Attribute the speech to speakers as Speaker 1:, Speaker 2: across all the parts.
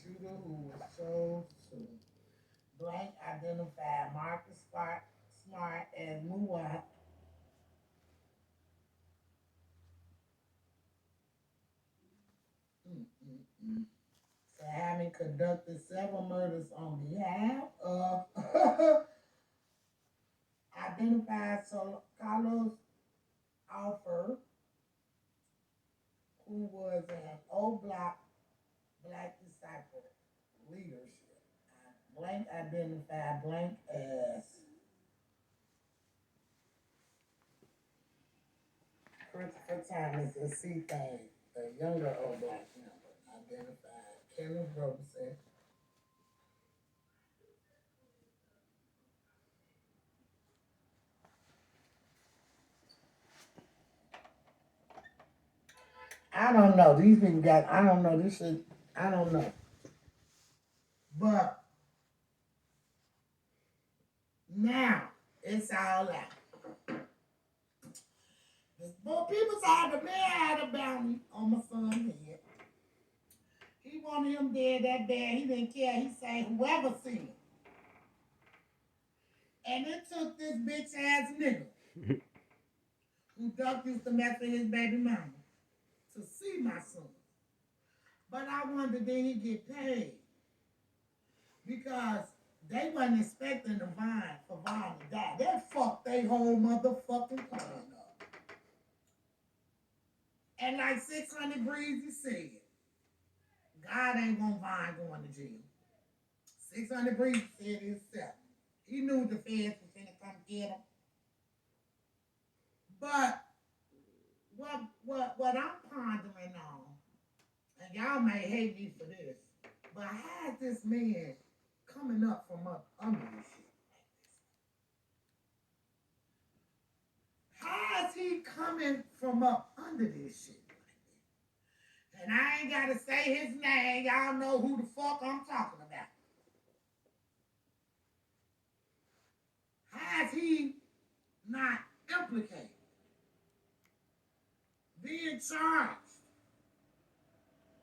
Speaker 1: shooter who was chose to blank identify Marcus Smart as Mua. Mm, mm, mm. So having conducted several murders on behalf of identified Carlos Alford, who was an old block black disciple leadership. Blank identified blank as Christopher Thomas and C Thing, the younger old black member, identified Kenneth Robeson. I don't know. These people got, I don't know. This shit, I don't know. But now it's all out. Well, people said the man had a bounty on my son's head. He wanted him dead that bad. He didn't care. He said, whoever seen him. And it took this bitch ass nigga who Duck used to mess with his baby mama to see my son. But I wondered, did he get paid? Because they wasn't expecting for Vine to die. They fucked their whole motherfucking plan up. And like 600 Breezy said, God ain't gonna Vine going to jail. 600 Breezy said himself. He knew the feds was gonna come get him. But what I'm pondering on, and y'all may hate me for this, but how is this man coming up from up under this shit like this? How is he coming from up under this shit like this? And I ain't gotta say his name, y'all know who the fuck I'm talking about. How is he not implicated? Being charged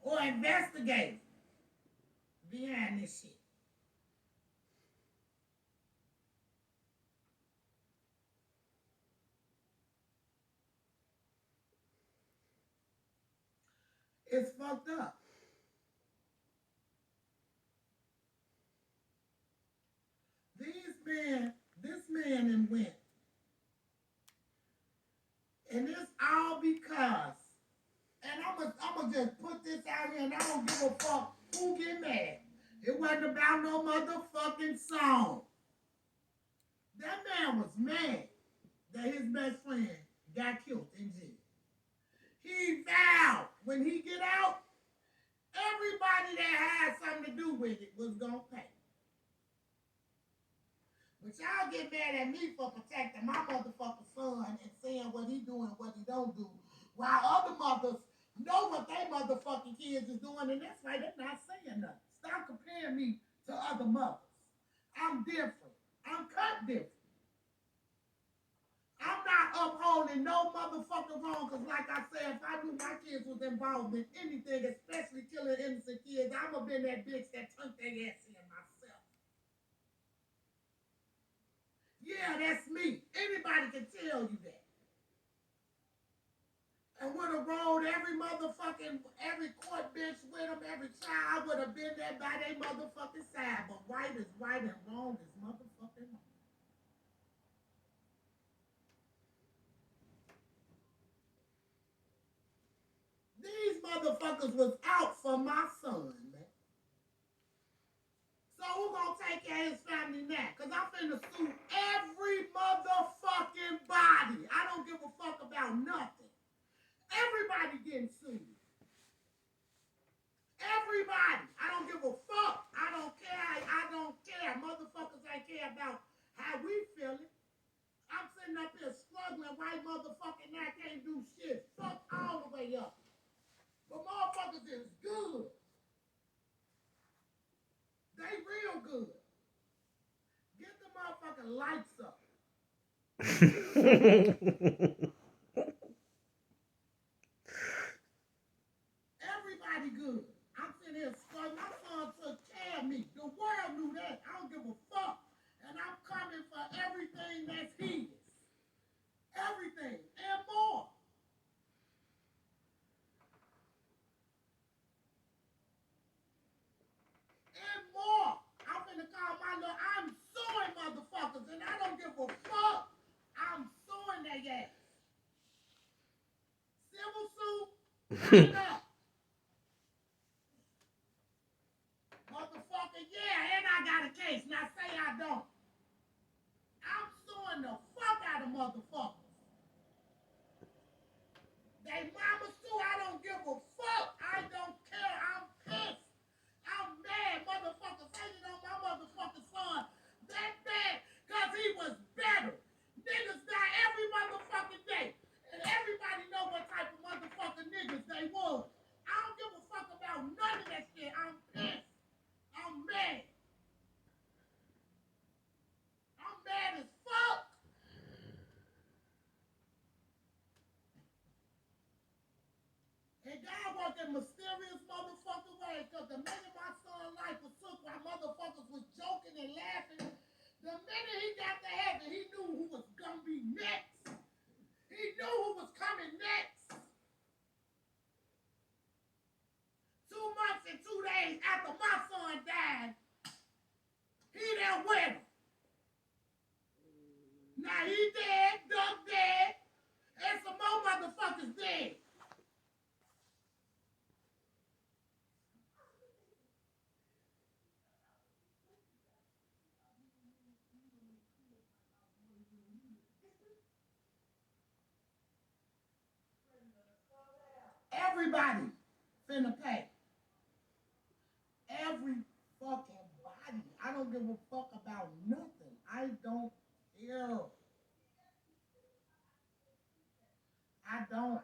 Speaker 1: or investigated behind this shit. It's fucked up. This man and went. And it's all because, and I'm just put this out here and I don't give a fuck who get mad. It wasn't about no motherfucking song. That man was mad that his best friend got killed in jail. He vowed when he get out, everybody that had something to do with it was gonna pay. But y'all get mad at me for protecting my motherfucking son and saying what he do and what he don't do, while other mothers know what they motherfucking kids is doing, and that's why they're not saying nothing. Stop comparing me to other mothers. I'm different. I'm cut different. I'm not upholding no motherfucking wrong, because like I said, if I knew my kids was involved in anything, especially killing innocent kids, I would have been that bitch that turned their ass in myself. Yeah, that's me. Anybody can tell you that. And would have rolled every court bench with them, every trial, I would have been there by their motherfucking side. But right is right and wrong is motherfucking wrong. These motherfuckers was out for my son, man. So who gonna take care of his family now? Cause I'm finna sue every motherfucking body. I don't give a fuck about nothing. Everybody getting sued. Everybody. I don't give a fuck. I don't care. I don't care. Motherfuckers ain't care about how we feeling. I'm sitting up here struggling. White motherfucking now can't do shit. Fuck all the way up. But motherfuckers is good. They real good. Get the motherfucking lights up. Everybody good. I'm sitting here struggling. My son's give a fuck. I'm suing their ass. Civil suit, run it up. Motherfucker, yeah, and I got a case. Now say I don't. I'm suing the fuck out of motherfuckers. They mamas too, I don't give a fuck. I don't care. I'm pissed. I'm mad, motherfuckers hating on my motherfucking son. That bad, cause he was better. Niggas die every motherfucking day. And everybody know what type of motherfucking niggas they was. I don't give a fuck about none of that shit. I'm pissed. I'm mad. I'm mad as fuck. And God worked in mysterious motherfucking ways, because the minute my son's life was took while motherfuckers was joking and laughing, the minute he got to heaven, he knew who was gonna be next. He knew who was coming next. 2 months and 2 days after my son died, he there with him. Now he dead, Duck dead, and some more motherfuckers dead. Everybody finna pay. Every fucking body. I don't give a fuck about nothing. I don't care. I don't.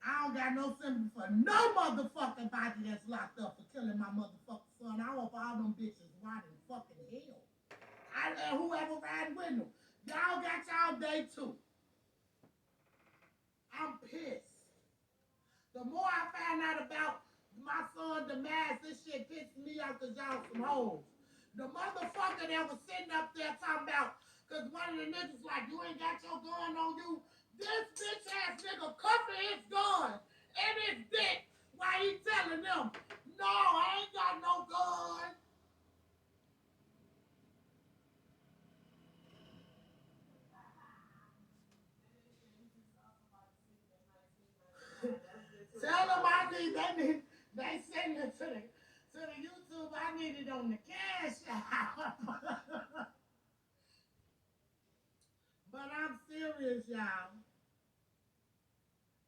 Speaker 1: I don't got no sympathy for no motherfucking body that's locked up for killing my motherfucking son. I hope all them bitches rot in fucking hell. And whoever riding with them. Y'all got y'all day too. I'm pissed. The more I find out about my son's demise, this shit pisses me off because y'all some hoes. The motherfucker that was sitting up there talking about, because one of the niggas like, you ain't got your gun on you. This bitch ass nigga cuffing his gun and his dick while he telling them, no, I ain't got no gun. Tell them they send it to the YouTube. I need it on the cash app. But I'm serious, y'all.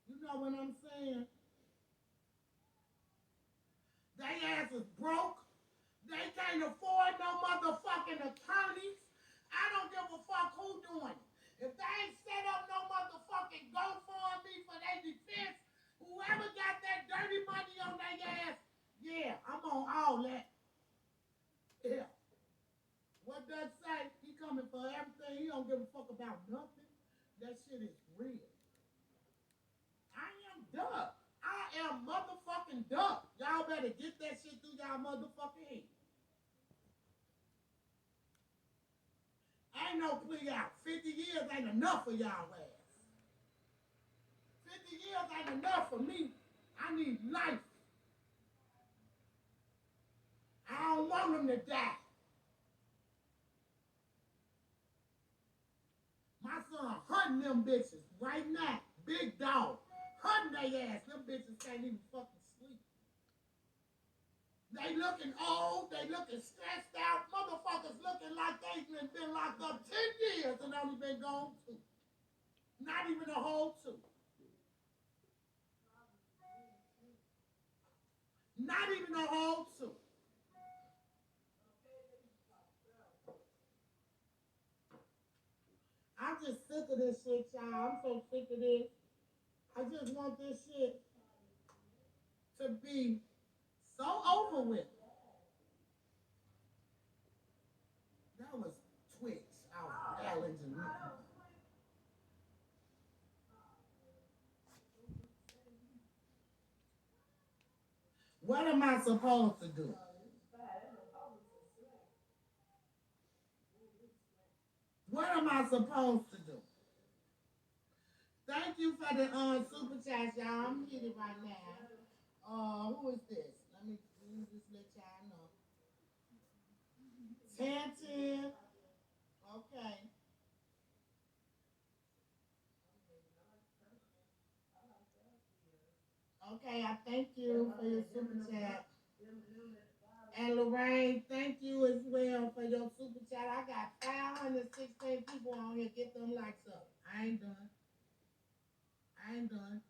Speaker 1: You know what I'm saying? They asses broke. They can't afford no motherfucking attorneys. I don't give a fuck who doing it. If they ain't set up no motherfucking GoFundMe for their defense, whoever got that dirty money on their ass, yeah, I'm on all that. Yeah. What does say? He coming for everything. He don't give a fuck about nothing. That shit is real. I am Duck. I am motherfucking Duck. Y'all better get that shit through y'all motherfucking head. Ain't no plea out. 50 years ain't enough for y'all ass. 50 years ain't enough for me. I need life. I don't want them to die. My son hunting them bitches right now. Big dog. Hunting their ass. Them bitches can't even fucking sleep. They looking old. They looking stressed out. Motherfuckers looking like they been locked up 10 years and only been gone 2. Not even a whole 2. Not even a whole 2. I'm just sick of this shit, y'all. I'm so sick of this. I just want this shit to be so over with. That was Twitch. I was challenging me. What am I supposed to do? What am I supposed to do? Thank you for the super chat, y'all. I'm getting it right now. Who is this? Let me just let y'all know. Attentive. Okay. Okay, I thank you for your super chat. And Lorraine, thank you as well for your super chat. I got 516 people on here. Get them likes up. I ain't done. I ain't done.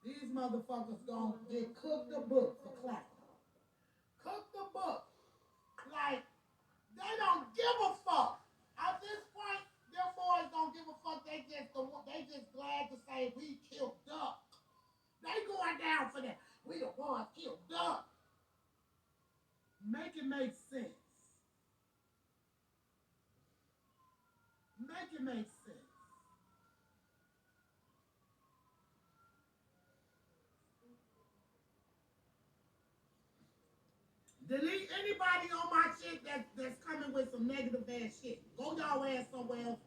Speaker 1: These motherfuckers gonna get cooked the book for clap. Cook the book. Like, they don't give a fuck. At this point, them boys don't give a fuck. They just glad to say we killed Duck. They going down for that. We the ones killed Duck. Make it make sense. Make it make sense. Delete anybody on my shit that's coming with some negative ass shit. Go y'all ass somewhere else.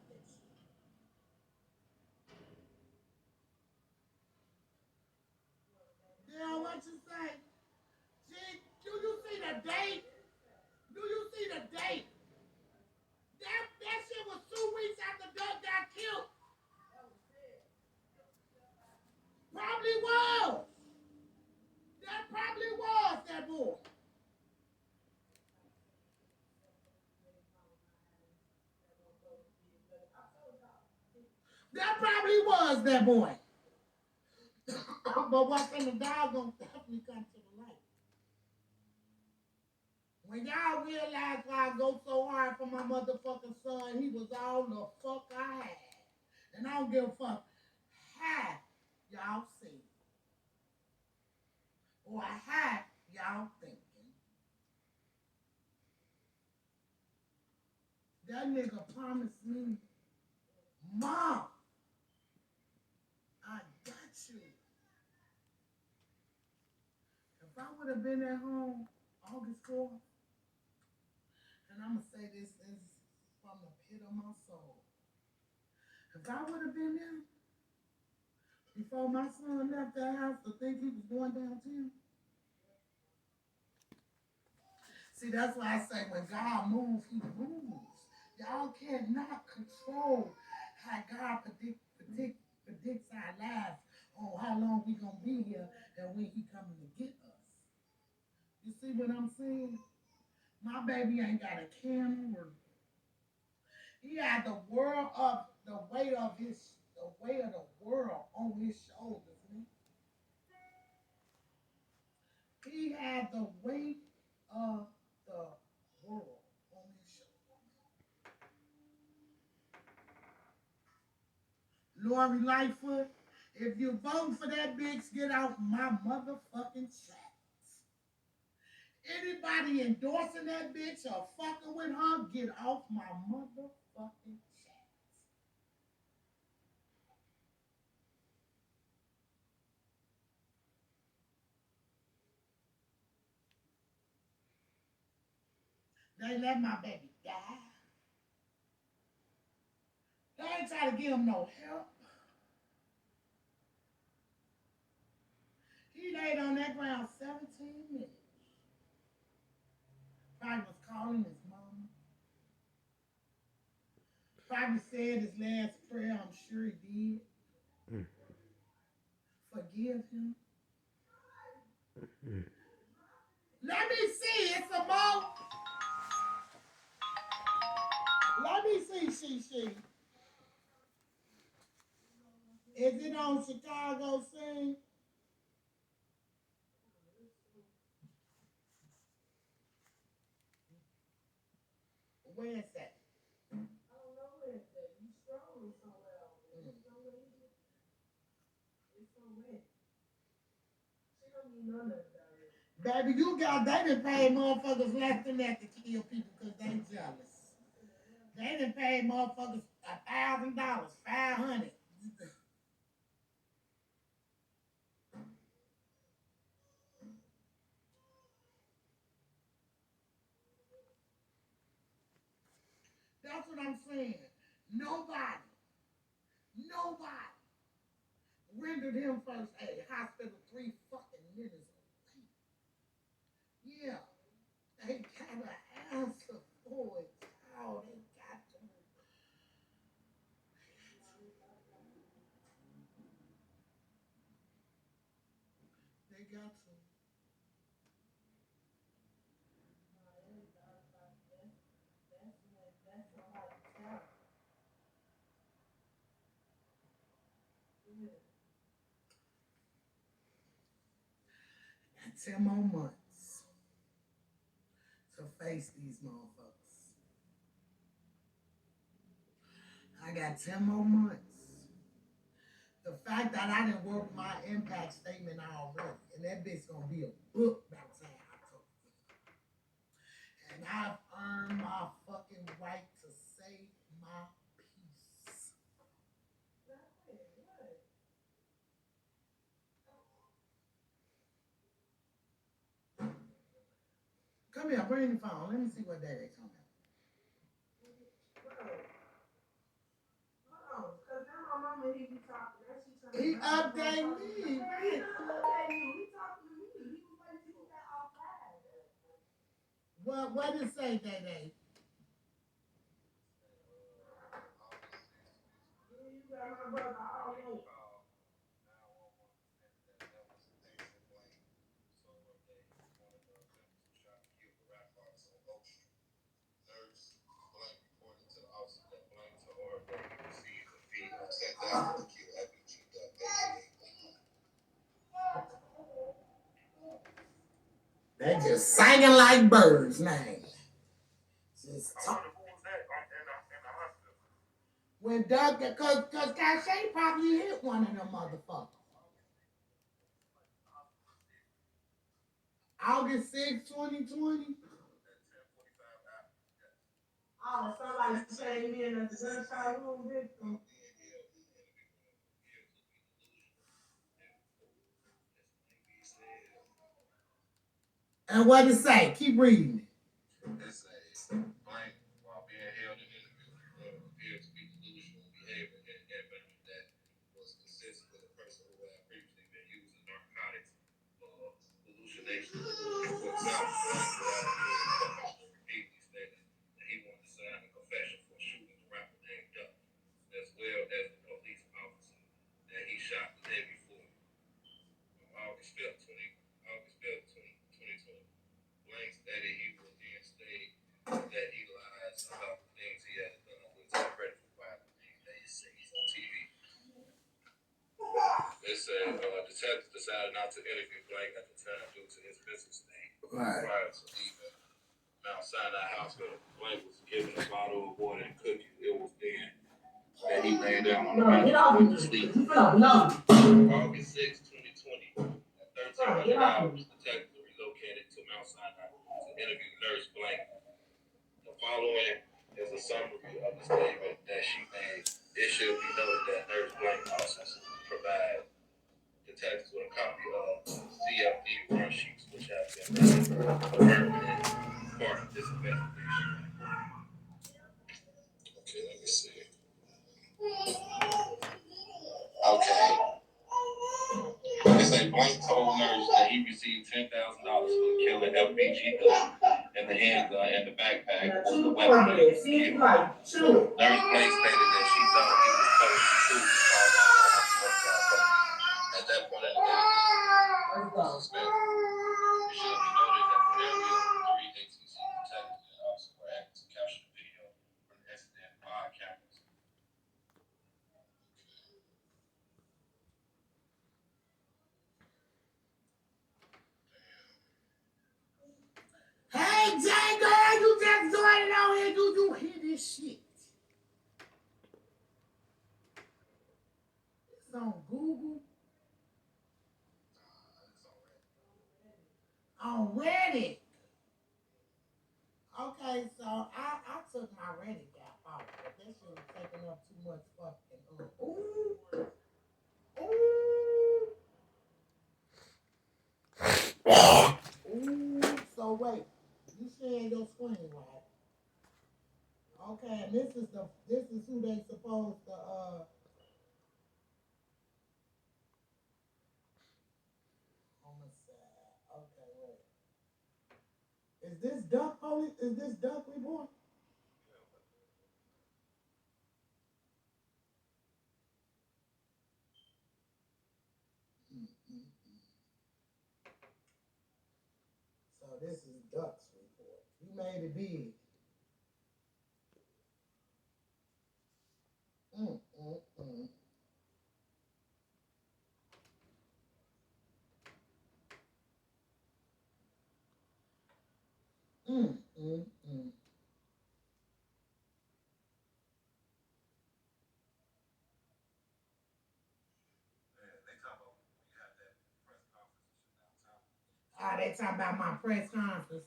Speaker 1: You know what you say? Do you see the date? Do you see the date? That shit was 2 weeks after Doug got killed. Probably was. That probably was that boy. That probably was that boy. But what's in the dog gonna definitely come to the light. When y'all realize why I go so hard for my motherfucking son, he was all the fuck I had. And I don't give a fuck how y'all see or how y'all thinking. That nigga promised me, Mom, I got you. If I would have been at home August 4th, and I'm going to say this is from the pit of my soul. If I would have been there before my son left that house to think he was going downtown, see, that's why I say when God moves, he moves. Y'all cannot control how God predicts our lives on how long we going to be here and when he coming to get us. You see what I'm saying? My baby ain't got a can or he had the weight of the world on his shoulders, man. He had the weight of the world on his shoulders. Lori Lightfoot, if you're voting for that bitch, get out my motherfucking chat. Anybody endorsing that bitch or fucking with her, get off my motherfucking chat. They let my baby die. They ain't try to give him no help. He laid on that ground 17 minutes. Probably was calling his mama. Probably said his last prayer. I'm sure he did. Mm. Forgive him. Mm. Let me see. It's a more. Let me see, she. Is it on Chicago Sing? Where is that? I don't know where it's at. You strolling somewhere. Mm. It's somewhere. She don't need none of it. Baby, they done paid motherfuckers less than that to kill people because they jealous. They done paid motherfuckers $1,000, 500. That's what I'm saying. Nobody rendered him first aid. Hospital 3 fucking minutes away. Yeah. They gotta answer for it. Oh, they got to. They got to. That's somebody talent. Yeah. Got 10 more months to face these motherfuckers. I got 10 more months. The fact that I didn't work my impact statement already, and that bitch gonna be a book by the time I talk. And I've earned my fucking right to say my piece. Come here, bring the phone. Let me see what day they talking about. He updated me, man. What did it say, Day Day? They just singing like birds, man. Just talk. When Doug, cause Cache probably hit one of them motherfuckers. August 6, 2020. Oh, somebody came in at the gunshot room victim. And what it say? Keep reading. Right. Hey, Jay, girl, you just joined on here. Do you hear this shit? It's on Google, on Reddit. Okay, so I took my Reddit app off, but that shit was taking up too much fucking. Ooh, ooh, ooh. So wait, you sharing your screen, right? Okay, and this is who they supposed to on the side. Okay, wait. Is this duck holy? Is this duck reborn? Mm-mm. So this is duck's report. You made it big. Mm-mm-mm. Mm-mm-mm. Ah, they talking about my press conference.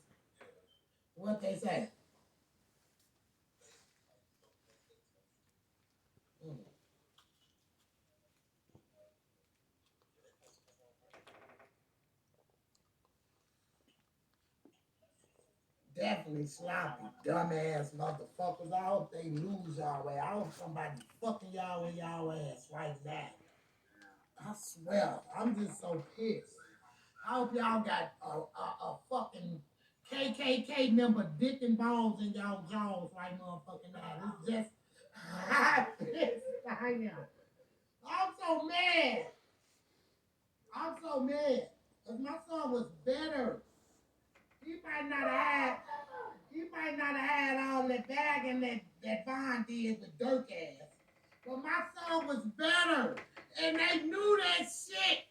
Speaker 1: What they say? Mm. Definitely sloppy, dumbass motherfuckers. I hope they lose y'all way. I hope somebody fucking y'all in y'all ass right now. I swear, I'm just so pissed. I hope y'all got a fucking KKK member dick and balls in y'all jaws right motherfucking now. It's just how pissed I am. I'm so mad. I'm so mad. Cause my son was better. He might not have had he might not have had all that bagging that Vaughn did with Dirk ass. But my son was better. And they knew that shit.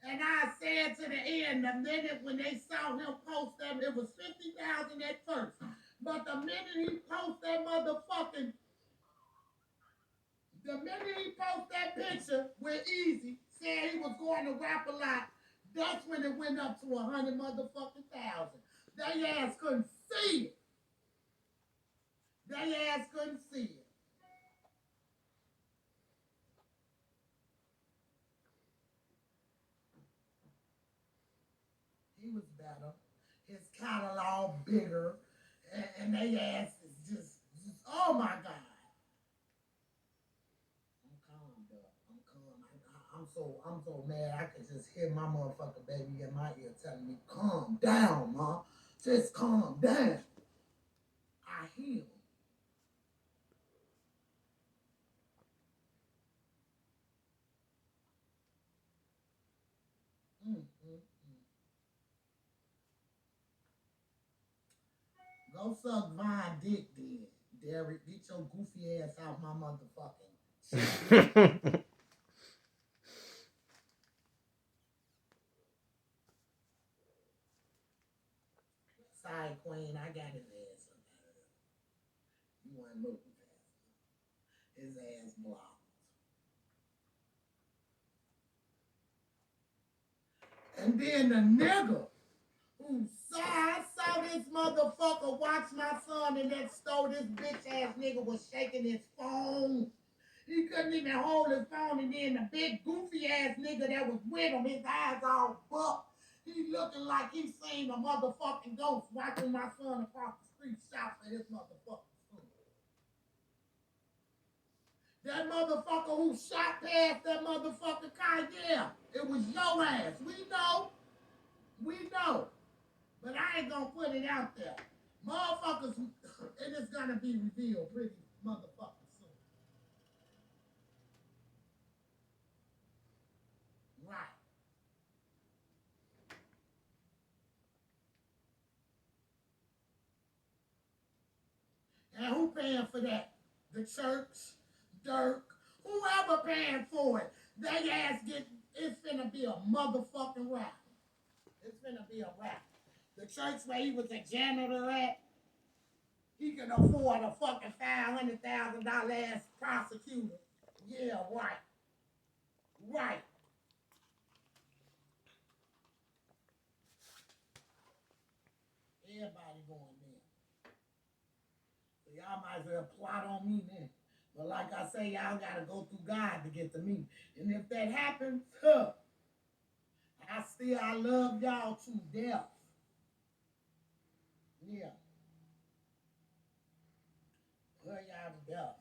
Speaker 1: And I said to the end, the minute when they saw him post them, it was 50,000 at first. But the minute he post that motherfucking, the minute he post that picture with Easy, saying he was going to rap a lot, that's when it went up to 100 motherfucking thousand. They ass couldn't see it. They ass couldn't see it. He was better. His catalog bigger, and they ass is just oh my god. I'm calm, dog. I'm calm. I'm so mad. I could just hear my motherfucking baby in my ear telling me, "Calm down, ma. Just calm down." I hear him. Mm, mm, mm. Go suck Vine dick, then, Derek. Get your goofy ass out my motherfucking chat. Sorry, Queen. I got his ass up out of there. You weren't looking fast enough. His ass blocked. And then the nigga who saw I saw this motherfucker watch my son in that store. This bitch ass nigga was shaking his phone. He couldn't even hold his phone. And then the big goofy ass nigga that was with him, his eyes all bucked. He looking like he seen a motherfucking ghost watching my son across the street shop for his motherfucking food. That motherfucker who shot past that motherfucker car, yeah, it was your ass. We know. We know. But I ain't gonna put it out there. Motherfuckers, it is gonna be revealed pretty motherfuckers soon. Right. And who paying for that? The church, Dirk, whoever paying for it. They ass get, it's finna be a motherfucking rap. It's finna be a rap. The church where he was a janitor at, he can afford a fucking $500,000 ass prosecutor. Yeah, right. Right. Everybody going there. So y'all might as well plot on me then. But like I say, y'all gotta go through God to get to me. And if that happens, I love y'all to death. Yeah, love y'all to death.